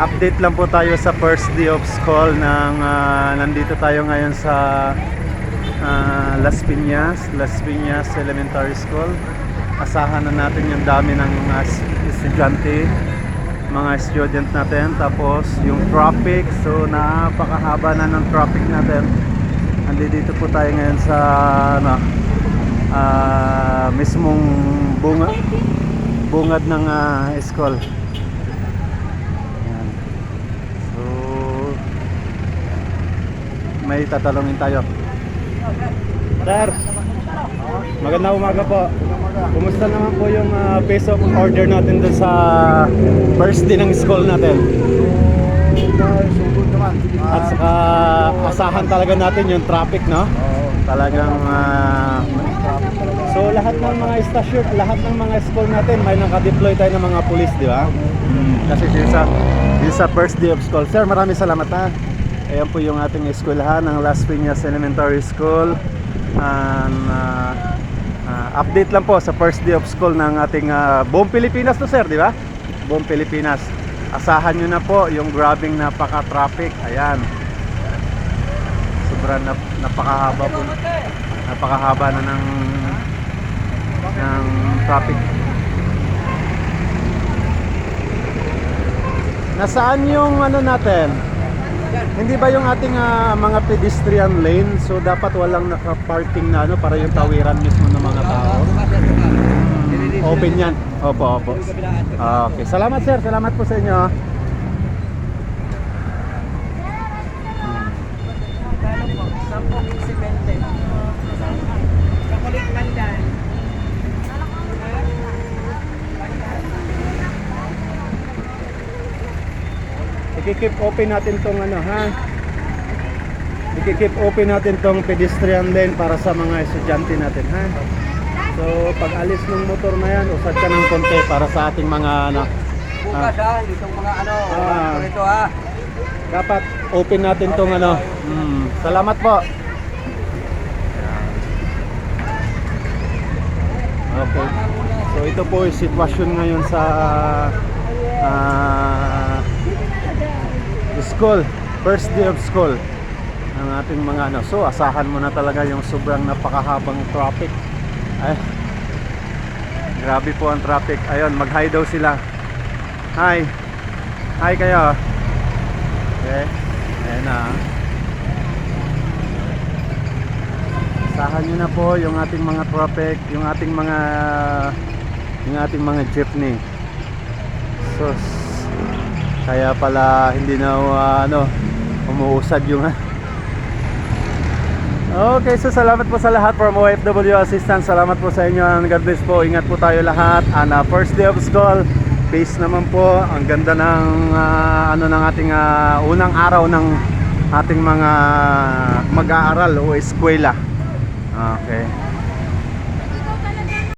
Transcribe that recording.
Update lang po tayo sa first day of school ng nandito tayo ngayon sa Las Piñas Elementary School. Asahan na natin yung dami ng mga estudyante, mga student natin. Tapos yung traffic, so napakahaba na ng traffic natin. Nandito po tayo ngayon sa mismong bungad ng school. Ayan. So may tatalungin tayo. Sir, magandang umaga po. Kumusta naman po yung piece of order natin dun sa first day ng school natin? Sugod naman. At saka asahan talaga natin yung traffic, no? Talagang so lahat ng mga stasyon, lahat ng mga school natin may naka-deploy tayo ng mga pulis, di ba? Kasi yun sa first day of school. Sir, maraming salamat ha. Ayan po yung ating eskwelahan ng Las Piñas Elementary School. Update lang po sa first day of school ng ating buong Pilipinas to, sir, di ba? Buong Pilipinas. Asahan nyo na po yung grabing napaka-traffic. Ayan. Sobrang napakahaba po. Napakahaba na ng traffic. Nasaan yung ano natin? Hindi ba yung ating mga pedestrian lane? So dapat walang naka-parking na ano para yung tawiran mismo ng mga tao. Open yan. Opo, opo. Okay. Salamat, sir. Salamat po sa inyo. I-keep open natin tong ano, ha? I-keep open natin tong pedestrian lane para sa mga estudyante natin, ha? So pag alis ng motor na yan, usad ka ng konti para sa ating mga ano. Bukas ha, itong mga ano, ito ha. Dapat open natin tong ano. Salamat po. Okay. So ito po yung sitwasyon ngayon sa school, first day of school ng ating mga ano. So asahan mo na talaga yung sobrang napakahabang traffic. Ay, grabe po ang traffic. Ayun, mag-hi daw sila. Hi. Hi kayo. Okay. Ayan na. Asahan nyo na po yung ating mga traffic, yung ating mga jeepney. So kaya pala hindi na umuusad yung Okay, so salamat po sa lahat from OFW Assistance. Salamat po sa inyo and God bless po. Ingat po tayo lahat. First day of school, base naman po. Ang ganda ng ng ating unang araw ng ating mga mag-aaral o eskwela. Okay.